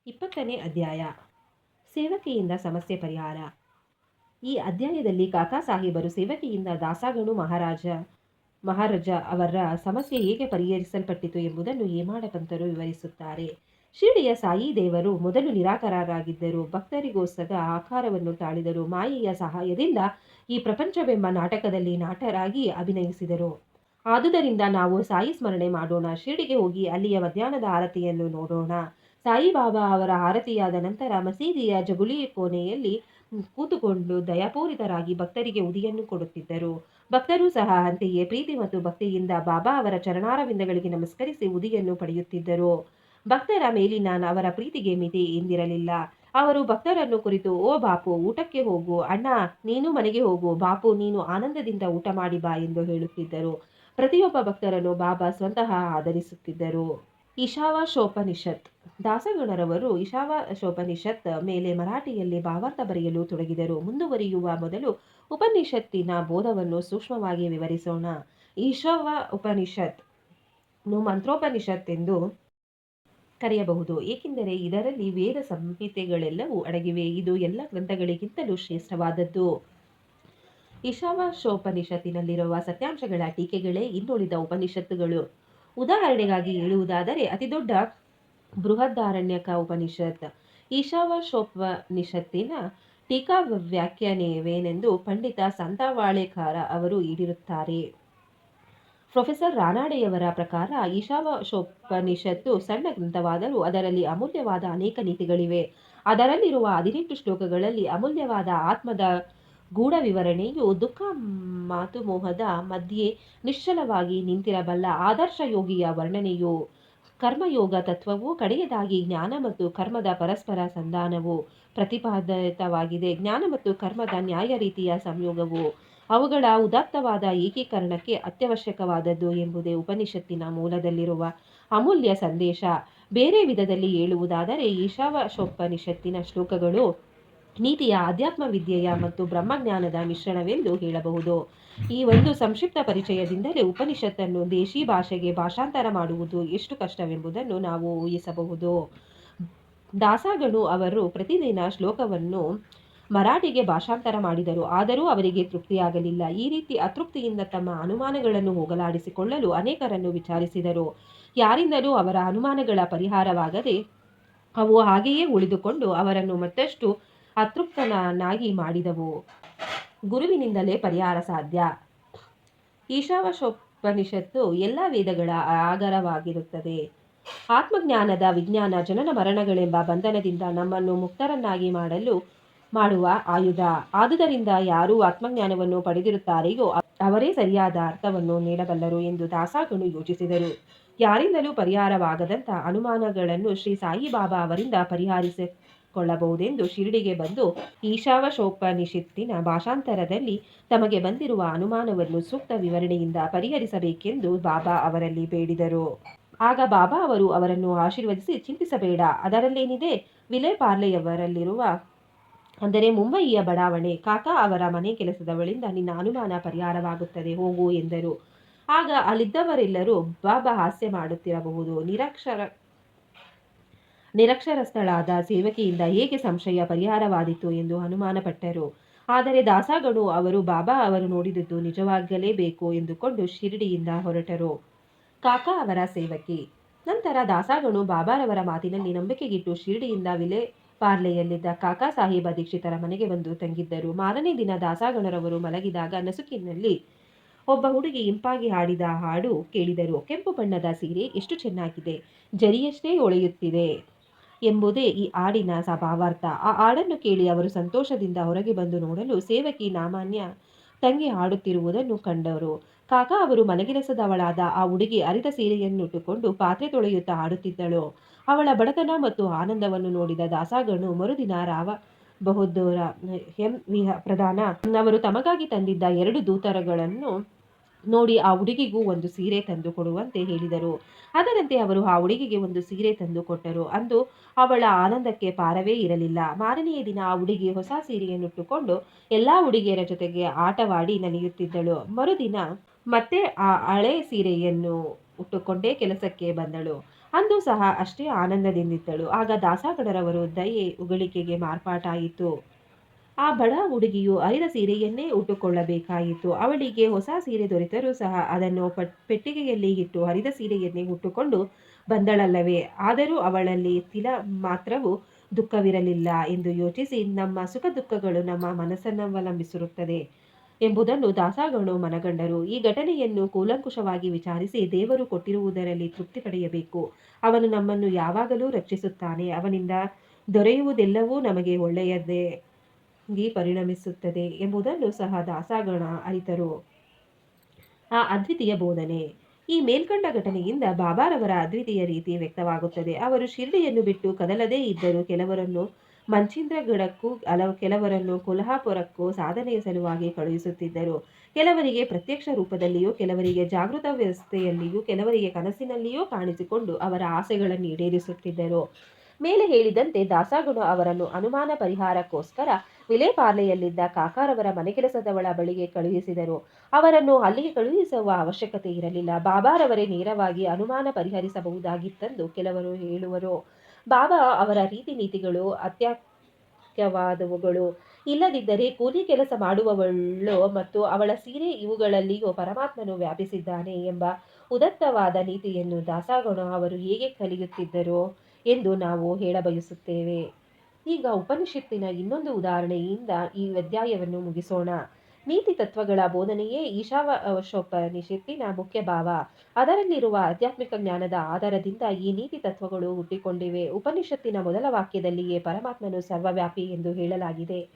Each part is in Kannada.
20ನೇ ಅಧ್ಯಾಯ ಸೇವಕಿಯಿಂದ ಸಮಸ್ಯೆ ಪರಿಹಾರ. ಈ ಅಧ್ಯಾಯದಲ್ಲಿ ಕಾಕಾ ಸಾಹೇಬರು ಸೇವಕಿಯಿಂದ ದಾಸಗಣು ಮಹಾರಾಜ ಅವರ ಸಮಸ್ಯೆ ಹೇಗೆ ಪರಿಹರಿಸಲ್ಪಟ್ಟಿತು ಎಂಬುದನ್ನು ಹೇಮಾಡ ಪಂತರು ವಿವರಿಸುತ್ತಾರೆ. ಶಿರಡಿಯ ಸಾಯಿ ದೇವರು ಮೊದಲು ನಿರಾಕಾರರಾಗಿದ್ದರು. ಭಕ್ತರಿಗೋಸ್ಕರ ಆಕಾರವನ್ನು ತಾಳಿದರು. ಮಾಯೆಯ ಸಹಾಯದಿಂದ ಈ ಪ್ರಪಂಚವೆಂಬ ನಾಟಕದಲ್ಲಿ ನಟರಾಗಿ ಅಭಿನಯಿಸಿದರು. ಆದುದರಿಂದ ನಾವು ಸಾಯಿ ಸ್ಮರಣೆ ಮಾಡೋಣ. ಶಿರಡಿಗೆ ಹೋಗಿ ಅಲ್ಲಿಯ ಮಧ್ಯಾಹ್ನದ ಆರತಿಯನ್ನು ನೋಡೋಣ. ಸಾಯಿಬಾಬಾ ಅವರ ಆರತಿಯಾದ ನಂತರ ಮಸೀದಿಯ ಜಗುಲಿ ಕೋಣೆಯಲ್ಲಿ ಕೂತುಕೊಂಡು ದಯಾಪೂರಿತರಾಗಿ ಭಕ್ತರಿಗೆ ಉಡಿಯನ್ನು ಕೊಡುತ್ತಿದ್ದರು. ಭಕ್ತರೂ ಸಹ ಅಂತೆಯೇ ಪ್ರೀತಿ ಮತ್ತು ಭಕ್ತಿಯಿಂದ ಬಾಬಾ ಅವರ ಚರಣಾರವಿಂದಗಳಿಗೆ ನಮಸ್ಕರಿಸಿ ಉಡಿಯನ್ನು ಪಡೆಯುತ್ತಿದ್ದರು. ಭಕ್ತರ ಮೇಲಿನ ಅವರ ಪ್ರೀತಿಗೆ ಮಿತಿ ಎಂದಿರಲಿಲ್ಲ. ಅವರು ಭಕ್ತರನ್ನು ಕುರಿತು, ಓ ಬಾಪು, ಊಟಕ್ಕೆ ಹೋಗು, ಅಣ್ಣ ನೀನು ಮನೆಗೆ ಹೋಗು, ಬಾಪು ನೀನು ಆನಂದದಿಂದ ಊಟ ಮಾಡಿ ಬಾ ಎಂದು ಹೇಳುತ್ತಿದ್ದರು. ಪ್ರತಿಯೊಬ್ಬ ಭಕ್ತರನ್ನು ಬಾಬಾ ಸ್ವತಃ ಆಧರಿಸುತ್ತಿದ್ದರು. ಈಶಾವಾಸ್ಯೋಪನಿಷತ್. ದಾಸಗಣರವರು ಈಶಾವಾಸ್ಯೋಪನಿಷತ್ ಮೇಲೆ ಮರಾಠಿಯಲ್ಲಿ ಭಾವಾರ್ಥ ಬರೆಯಲು ತೊಡಗಿದರು. ಮುಂದುವರಿಯುವ ಮೊದಲು ಉಪನಿಷತ್ತಿನ ಬೋಧವನ್ನು ಸೂಕ್ಷ್ಮವಾಗಿ ವಿವರಿಸೋಣ. ಈಶಾವಾಸ್ಯೋಪನಿಷತ್ ಮಂತ್ರೋಪನಿಷತ್ ಎಂದು ಕರೆಯಬಹುದು, ಏಕೆಂದರೆ ಇದರಲ್ಲಿ ವೇದ ಸಂಹಿತೆಗಳೆಲ್ಲವೂ ಅಡಗಿವೆ. ಇದು ಎಲ್ಲ ಗ್ರಂಥಗಳಿಗಿಂತಲೂ ಶ್ರೇಷ್ಠವಾದದ್ದು. ಈಶಾವಾಸ್ಯೋಪನಿಷತ್ತಿನಲ್ಲಿರುವ ಸತ್ಯಾಂಶಗಳ ಟೀಕೆಗಳೇ ಇನ್ನುಳಿದ ಉಪನಿಷತ್ತುಗಳು. ಉದಾಹರಣೆಗಾಗಿ ಹೇಳುವುದಾದರೆ ಅತಿದೊಡ್ಡ ಬೃಹದಾರಣ್ಯಕ ಉಪನಿಷತ್. ಈಶಾವಾಸ್ಯೋಪನಿಷತ್ತಿನ ಟೀಕಾ ವ್ಯಾಖ್ಯಾನವೇನೆಂದು ಪಂಡಿತ ಸಂತವಾಳೆಕಾರ ಅವರು ಹೇಳಿರುತ್ತಾರೆ. ಪ್ರೊಫೆಸರ್ ರಾನಾಡೆಯವರ ಪ್ರಕಾರ ಈಶಾವಾಸ್ಯೋಪನಿಷತ್ತು ಸಣ್ಣ ಗ್ರಂಥವಾದರೂ ಅದರಲ್ಲಿ ಅಮೂಲ್ಯವಾದ ಅನೇಕ ನೀತಿಗಳಿವೆ. ಅದರಲ್ಲಿರುವ 18 ಶ್ಲೋಕಗಳಲ್ಲಿ ಅಮೂಲ್ಯವಾದ ಆತ್ಮದ ಗೂಢ ವಿವರಣೆಯು ದುಃಖ ಮಾತುಮೋಹದ ಮಧ್ಯೆ ನಿಶ್ಚಲವಾಗಿ ನಿಂತಿರಬಲ್ಲ ಆದರ್ಶ ಯೋಗಿಯ ವರ್ಣನೆಯು, ಕರ್ಮಯೋಗ ತತ್ವವು, ಕಡೆಯದಾಗಿ ಜ್ಞಾನ ಮತ್ತು ಕರ್ಮದ ಪರಸ್ಪರ ಸಂಧಾನವು ಪ್ರತಿಪಾದಿತವಾಗಿದೆ. ಜ್ಞಾನ ಮತ್ತು ಕರ್ಮದ ನ್ಯಾಯ ರೀತಿಯ ಸಂಯೋಗವು ಅವುಗಳ ಉದಾತ್ತವಾದ ಏಕೀಕರಣಕ್ಕೆ ಅತ್ಯವಶ್ಯಕವಾದದ್ದು ಎಂಬುದೇ ಉಪನಿಷತ್ತಿನ ಮೂಲದಲ್ಲಿರುವ ಅಮೂಲ್ಯ ಸಂದೇಶ. ಬೇರೆ ವಿಧದಲ್ಲಿ ಹೇಳುವುದಾದರೆ ಈಶಾವಾಸ್ಯೋಪನಿಷತ್ತಿನ ಶ್ಲೋಕಗಳು ನೀತಿಯ, ಆಧ್ಯಾತ್ಮ ವಿದ್ಯೆಯ ಮತ್ತು ಬ್ರಹ್ಮಜ್ಞಾನದ ಮಿಶ್ರಣವೆಂದು ಹೇಳಬಹುದು. ಈ ಒಂದು ಸಂಕ್ಷಿಪ್ತ ಪರಿಚಯದಿಂದಲೇ ಉಪನಿಷತ್ತನ್ನು ದೇಶಿ ಭಾಷೆಗೆ ಭಾಷಾಂತರ ಮಾಡುವುದು ಎಷ್ಟು ಕಷ್ಟವೆಂಬುದನ್ನು ನಾವು ಊಹಿಸಬಹುದು. ದಾಸಗಣು ಅವರು ಪ್ರತಿದಿನ ಶ್ಲೋಕವನ್ನು ಮರಾಠಿಗೆ ಭಾಷಾಂತರ ಮಾಡಿದರು. ಆದರೂ ಅವರಿಗೆ ತೃಪ್ತಿಯಾಗಲಿಲ್ಲ. ಈ ರೀತಿ ಅತೃಪ್ತಿಯಿಂದ ತಮ್ಮ ಅನುಮಾನಗಳನ್ನು ಹೋಗಲಾಡಿಸಿಕೊಳ್ಳಲು ಅನೇಕರನ್ನು ವಿಚಾರಿಸಿದರು. ಯಾರಿಂದಲೂ ಅವರ ಅನುಮಾನಗಳ ಪರಿಹಾರವಾಗದೆ ಅವು ಹಾಗೆಯೇ ಉಳಿದುಕೊಂಡು ಅವರನ್ನು ಮತ್ತಷ್ಟು ಅತೃಪ್ತನಾಗಿ ಮಾಡಿದವು. ಗುರುವಿನಿಂದಲೇ ಪರಿಹಾರ ಸಾಧ್ಯ. ಈಶಾವಾಸ್ಯೋಪನಿಷತ್ತು ಎಲ್ಲ ವೇದಗಳ ಆಗರವಾಗಿರುತ್ತದೆ. ಆತ್ಮಜ್ಞಾನದ ವಿಜ್ಞಾನ ಜನನ ಮರಣಗಳೆಂಬ ಬಂಧನದಿಂದ ನಮ್ಮನ್ನು ಮುಕ್ತರನ್ನಾಗಿ ಮಾಡುವ ಆಯುಧ. ಆದುದರಿಂದ ಯಾರು ಆತ್ಮಜ್ಞಾನವನ್ನು ಪಡೆದಿರುತ್ತಾರೆಯೋ ಅವರೇ ಸರಿಯಾದ ಅರ್ಥವನ್ನು ನೀಡಬಲ್ಲರು ಎಂದು ದಾಸಗಣು ಯೋಚಿಸಿದರು. ಯಾರಿಂದಲೂ ಪರಿಹಾರವಾಗದಂಥ ಅನುಮಾನಗಳನ್ನು ಶ್ರೀ ಸಾಯಿಬಾಬಾ ಅವರಿಂದ ಪರಿಹರಿಸಿಕೊಳ್ಳಬಹುದೆಂದು ಶಿರಡಿಗೆ ಬಂದು ಈಶಾವಾಸ್ಯೋಪನಿಷತ್ತಿನ ಭಾಷಾಂತರದಲ್ಲಿ ತಮಗೆ ಬಂದಿರುವ ಅನುಮಾನವನ್ನು ಸೂಕ್ತ ವಿವರಣೆಯಿಂದ ಪರಿಹರಿಸಬೇಕೆಂದು ಬಾಬಾ ಅವರಲ್ಲಿ ಬೇಡಿದರು. ಆಗ ಬಾಬಾ ಅವರು ಅವರನ್ನು ಆಶೀರ್ವದಿಸಿ, ಚಿಂತಿಸಬೇಡ, ಅದರಲ್ಲೇನಿದೆ, ವಿಲೆ ಪಾರ್ಲೆಯವರಲ್ಲಿರುವ, ಅಂದರೆ ಮುಂಬಯಿಯ ಬಡಾವಣೆ ಕಾಕಾ ಅವರ ಮನೆ ಕೆಲಸದವಳಿಂದ ನಿನ್ನ ಅನುಮಾನ ಪರಿಹಾರವಾಗುತ್ತದೆ, ಹೋಗು ಎಂದರು. ಆಗ ಅಲ್ಲಿದ್ದವರೆಲ್ಲರೂ ಬಾಬಾ ಹಾಸ್ಯ ಮಾಡುತ್ತಿರಬಹುದು, ನಿರಕ್ಷರಸ್ಥಳಾದ ಸೇವಕಿಯಿಂದ ಹೇಗೆ ಸಂಶಯ ಪರಿಹಾರವಾದೀತು ಎಂದು ಅನುಮಾನಪಟ್ಟರು. ಆದರೆ ದಾಸಗಣು ಅವರು ಬಾಬಾ ಅವರು ನೋಡಿದುದು ನಿಜವಾಗಲೇಬೇಕು ಎಂದುಕೊಂಡು ಶಿರಡಿಯಿಂದ ಹೊರಟರು. ಕಾಕಾ ಅವರ ಸೇವಕಿ. ನಂತರ ದಾಸಗಣು ಬಾಬಾರವರ ಮಾತಿನಲ್ಲಿ ನಂಬಿಕೆಗಿಟ್ಟು ಶಿರಡಿಯಿಂದ ವಿಲೆ ಪಾರ್ಲೆಯಲ್ಲಿದ್ದ ಕಾಕಾ ಸಾಹೇಬ ದೀಕ್ಷಿತರ ಮನೆಗೆ ಬಂದು ತಂಗಿದ್ದರು. ಮಾರನೇ ದಿನ ದಾಸಗಣರವರು ಮಲಗಿದಾಗ ನಸುಕಿನಲ್ಲಿ ಒಬ್ಬ ಹುಡುಗಿ ಇಂಪಾಗಿ ಹಾಡಿದ ಹಾಡು ಕೇಳಿದರು. ಕೆಂಪು ಬಣ್ಣದ ಸೀರೆ ಎಷ್ಟು ಚೆನ್ನಾಗಿದೆ, ಜರಿಯಷ್ಟೇ ಹೊಳೆಯುತ್ತಿದೆ ಎಂಬುದೇ ಈ ಹಾಡಿನ ಭಾವಾರ್ಥ. ಆ ಹಾಡನ್ನು ಕೇಳಿ ಅವರು ಸಂತೋಷದಿಂದ ಹೊರಗೆ ಬಂದು ನೋಡಲು ಸೇವಕಿ ನಾಮಾನ್ಯ ತಂಗಿ ಹಾಡುತ್ತಿರುವುದನ್ನು ಕಂಡರು. ಕಾಕಾ ಅವರು ಮನೆಗೆಲಸದವಳಾದ ಆ ಹುಡುಗಿ ಹರಿದ ಸೀರೆಯನ್ನುಟ್ಟುಕೊಂಡು ಪಾತ್ರೆ ತೊಳೆಯುತ್ತಾ ಹಾಡುತ್ತಿದ್ದಳು. ಅವಳ ಬಡತನ ಮತ್ತು ಆನಂದವನ್ನು ನೋಡಿದ ದಾಸಗಣು ಮರುದಿನ ರಾವ ಬಹದ್ದೂರ ಪ್ರಧಾನ ಅವರು ತಮಗಾಗಿ ತಂದಿದ್ದ 2 ದೂತರುಗಳನ್ನು ನೋಡಿ ಆ ಹುಡುಗಿಗೂ ಒಂದು ಸೀರೆ ತಂದು ಕೊಡುವಂತೆ ಹೇಳಿದರು. ಅದರಂತೆ ಅವರು ಆ ಹುಡುಗಿಗೆ ಒಂದು ಸೀರೆ ತಂದು ಕೊಟ್ಟರು. ಅಂದು ಅವಳ ಆನಂದಕ್ಕೆ ಪಾರವೇ ಇರಲಿಲ್ಲ. ಮಾರನೆಯ ದಿನ ಆ ಹುಡುಗಿ ಹೊಸ ಸೀರೆಯನ್ನುಟ್ಟುಕೊಂಡು ಎಲ್ಲಾ ಹುಡುಗಿಯರ ಜೊತೆಗೆ ಆಟವಾಡಿ ನಲಿಯುತ್ತಿದ್ದಳು. ಮರುದಿನ ಮತ್ತೆ ಆ ಹಳೆ ಸೀರೆಯನ್ನು ಉಟ್ಟುಕೊಂಡೇ ಕೆಲಸಕ್ಕೆ ಬಂದಳು. ಅಂದು ಸಹ ಅಷ್ಟೇ ಆನಂದದಿಂದಿದ್ದಳು. ಆಗ ದಾಸಗಣರವರು ದಯೆ ಉಗಳಿಕೆಗೆ ಮಾರ್ಪಾಟಾಯಿತು. ಆ ಬಡ ಹುಡುಗಿಯು ಹರಿದ ಸೀರೆಯನ್ನೇ ಉಟ್ಟುಕೊಳ್ಳಬೇಕಾಯಿತು. ಅವಳಿಗೆ ಹೊಸ ಸೀರೆ ದೊರೆತರೂ ಸಹ ಅದನ್ನು ಪೆಟ್ಟಿಗೆಯಲ್ಲಿ ಇಟ್ಟು ಹರಿದ ಸೀರೆಯನ್ನೇ ಉಟ್ಟುಕೊಂಡು ಬಂದಳಲ್ಲವೇ. ಆದರೂ ಅವಳಲ್ಲಿ ತಿಲ ಮಾತ್ರವೂ ದುಃಖವಿರಲಿಲ್ಲ ಎಂದು ಯೋಚಿಸಿ, ನಮ್ಮ ಸುಖ ದುಃಖಗಳು ನಮ್ಮ ಮನಸ್ಸನ್ನವಲಂಬಿಸಿರುತ್ತದೆ ಎಂಬುದನ್ನು ದಾಸಗಣು ಮನಗಂಡರು. ಈ ಘಟನೆಯನ್ನು ಕೂಲಂಕುಷವಾಗಿ ವಿಚಾರಿಸಿ ದೇವರು ಕೊಟ್ಟಿರುವುದರಲ್ಲಿ ತೃಪ್ತಿ ಪಡೆಯಬೇಕು. ಅವನು ನಮ್ಮನ್ನು ಯಾವಾಗಲೂ ರಕ್ಷಿಸುತ್ತಾನೆ. ಅವನಿಂದ ದೊರೆಯುವುದೆಲ್ಲವೂ ನಮಗೆ ಒಳ್ಳೆಯದೇ ಪರಿಣಮಿಸುತ್ತದೆ ಎಂಬುದನ್ನು ಸಹ ದಾಸಗಣ ಅರಿತರು. ಆ ಅದ್ವಿತೀಯ ಬೋಧನೆ. ಈ ಮೇಲ್ಕಂಡ ಘಟನೆಯಿಂದ ಬಾಬಾರವರ ಅದ್ವಿತೀಯ ರೀತಿ ವ್ಯಕ್ತವಾಗುತ್ತದೆ. ಅವರು ಶಿರ್ಡಿಯನ್ನು ಬಿಟ್ಟು ಕದಲದೇ ಇದ್ದರೂ ಕೆಲವರನ್ನು ಮಂಚಿಂದ್ರಗಢಕ್ಕೂ ಕೆಲವರನ್ನು ಕೊಲ್ಹಾಪುರಕ್ಕೂ ಸಾಧನೆಯ ಸಲುವಾಗಿ ಕಳುಹಿಸುತ್ತಿದ್ದರು. ಕೆಲವರಿಗೆ ಪ್ರತ್ಯಕ್ಷ ರೂಪದಲ್ಲಿಯೂ, ಕೆಲವರಿಗೆ ಜಾಗೃತ ವ್ಯವಸ್ಥೆಯಲ್ಲಿಯೂ, ಕೆಲವರಿಗೆ ಕನಸಿನಲ್ಲಿಯೂ ಕಾಣಿಸಿಕೊಂಡು ಅವರ ಆಸೆಗಳನ್ನು ಈಡೇರಿಸುತ್ತಿದ್ದರು. ಮೇಲೆ ಹೇಳಿದಂತೆ ದಾಸಗಣ ಅವರನ್ನು ಅನುಮಾನ ಪರಿಹಾರಕ್ಕೋಸ್ಕರ ವಿಲೇಪಾರ್ಲೆಯಲ್ಲಿದ್ದ ಕಾಕಾರವರ ಮನೆಗೆಲಸದವಳ ಬಳಿಗೆ ಕಳುಹಿಸಿದರು. ಅವರನ್ನು ಅಲ್ಲಿಗೆ ಕಳುಹಿಸುವ ಅವಶ್ಯಕತೆ ಇರಲಿಲ್ಲ. ಬಾಬಾರವರೇ ನೇರವಾಗಿ ಅನುಮಾನ ಪರಿಹರಿಸಬಹುದಾಗಿತ್ತೆಂದು ಕೆಲವರು ಹೇಳುವರು. ಬಾಬಾ ಅವರ ರೀತಿ ನೀತಿಗಳು ಅತ್ಯಖ್ಯವಾದವುಗಳು. ಇಲ್ಲದಿದ್ದರೆ ಕೂಲಿ ಕೆಲಸ ಮಾಡುವವಳೋ ಮತ್ತು ಅವಳ ಸೀರೆ ಇವುಗಳಲ್ಲಿಯೋ ಪರಮಾತ್ಮನು ವ್ಯಾಪಿಸಿದ್ದಾನೆ ಎಂಬ ಉದಾತ್ತವಾದ ನೀತಿಯನ್ನು ದಾಸಗಣ ಅವರು ಹೇಗೆ ಕಲಿಯುತ್ತಿದ್ದರೋ ಎಂದು ನಾವು ಹೇಳಬಯಸುತ್ತೇವೆ. ಈಗ ಉಪನಿಷತ್ತಿನ ಇನ್ನೊಂದು ಉದಾಹರಣೆಯಿಂದ ಈ ಅಧ್ಯಾಯವನ್ನು ಮುಗಿಸೋಣ. ನೀತಿ ತತ್ವಗಳ ಬೋಧನೆಯೇ ಈಶಾವಾಸ್ಯೋಪನಿಷತ್ತಿನ ಮುಖ್ಯ ಭಾವ. ಅದರಲ್ಲಿರುವ ಆಧ್ಯಾತ್ಮಿಕ ಜ್ಞಾನದ ಆಧಾರದಿಂದ ಈ ನೀತಿ ತತ್ವಗಳು ಹುಟ್ಟಿಕೊಂಡಿವೆ. ಉಪನಿಷತ್ತಿನ ಮೊದಲ ವಾಕ್ಯದಲ್ಲಿಯೇ ಪರಮಾತ್ಮನು ಸರ್ವವ್ಯಾಪಿ ಎಂದು ಹೇಳಲಾಗಿದೆ.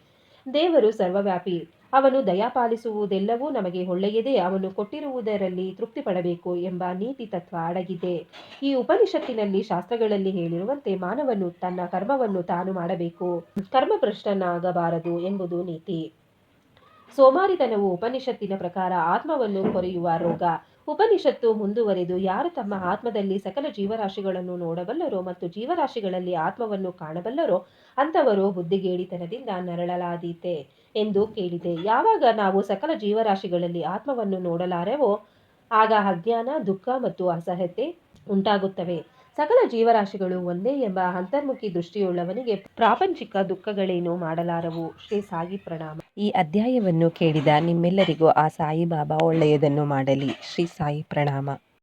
ದೇವರು ಸರ್ವವ್ಯಾಪಿ. ಅವನು ದಯಾಪಾಲಿಸುವುದೆಲ್ಲವೂ ನಮಗೆ ಒಳ್ಳೆಯದೇ. ಅವನು ಕೊಟ್ಟಿರುವುದರಲ್ಲಿ ತೃಪ್ತಿ ಪಡಬೇಕು ಎಂಬ ನೀತಿ ತತ್ವ ಅಡಗಿದೆ. ಈ ಉಪನಿಷತ್ತಿನಲ್ಲಿ ಶಾಸ್ತ್ರಗಳಲ್ಲಿ ಹೇಳಿರುವಂತೆ ಮಾನವನು ತನ್ನ ಕರ್ಮವನ್ನು ತಾನು ಮಾಡಬೇಕು, ಕರ್ಮಭ್ರಷ್ಟನಾಗಬಾರದು ಎಂಬುದು ನೀತಿ. ಸೋಮಾರಿತನವು ಉಪನಿಷತ್ತಿನ ಪ್ರಕಾರ ಆತ್ಮವನ್ನು ಕೊರೆಯುವ ರೋಗ. ಉಪನಿಷತ್ತು ಮುಂದುವರೆದು, ಯಾರು ತಮ್ಮ ಆತ್ಮದಲ್ಲಿ ಸಕಲ ಜೀವರಾಶಿಗಳನ್ನು ನೋಡಬಲ್ಲರೋ ಮತ್ತು ಜೀವರಾಶಿಗಳಲ್ಲಿ ಆತ್ಮವನ್ನು ಕಾಣಬಲ್ಲರೋ ಅಂಥವರು ಬುದ್ಧಿಗೇಡಿತನದಿಂದ ನರಳಲಾದೀತೆ ಎಂದು ಕೇಳಿದೆ. ಯಾವಾಗ ನಾವು ಸಕಲ ಜೀವರಾಶಿಗಳಲ್ಲಿ ಆತ್ಮವನ್ನು ನೋಡಲಾರೆವೋ ಆಗ ಅಜ್ಞಾನ, ದುಃಖ ಮತ್ತು ಅಸಹ್ಯತೆ ಉಂಟಾಗುತ್ತವೆ. ಸಕಲ ಜೀವರಾಶಿಗಳು ಒಂದೇ ಎಂಬ ಅಂತರ್ಮುಖಿ ದೃಷ್ಟಿಯುಳ್ಳವನಿಗೆ ಪ್ರಾಪಂಚಿಕ ದುಃಖಗಳೇನು ಮಾಡಲಾರವು. ಶ್ರೀ ಸಾಯಿ ಪ್ರಣಾಮ. ಈ ಅಧ್ಯಾಯವನ್ನು ಕೇಳಿದ ನಿಮ್ಮೆಲ್ಲರಿಗೂ ಆ ಸಾಯಿಬಾಬಾ ಒಳ್ಳೆಯದನ್ನು ಮಾಡಲಿ. ಶ್ರೀ ಸಾಯಿ ಪ್ರಣಾಮ.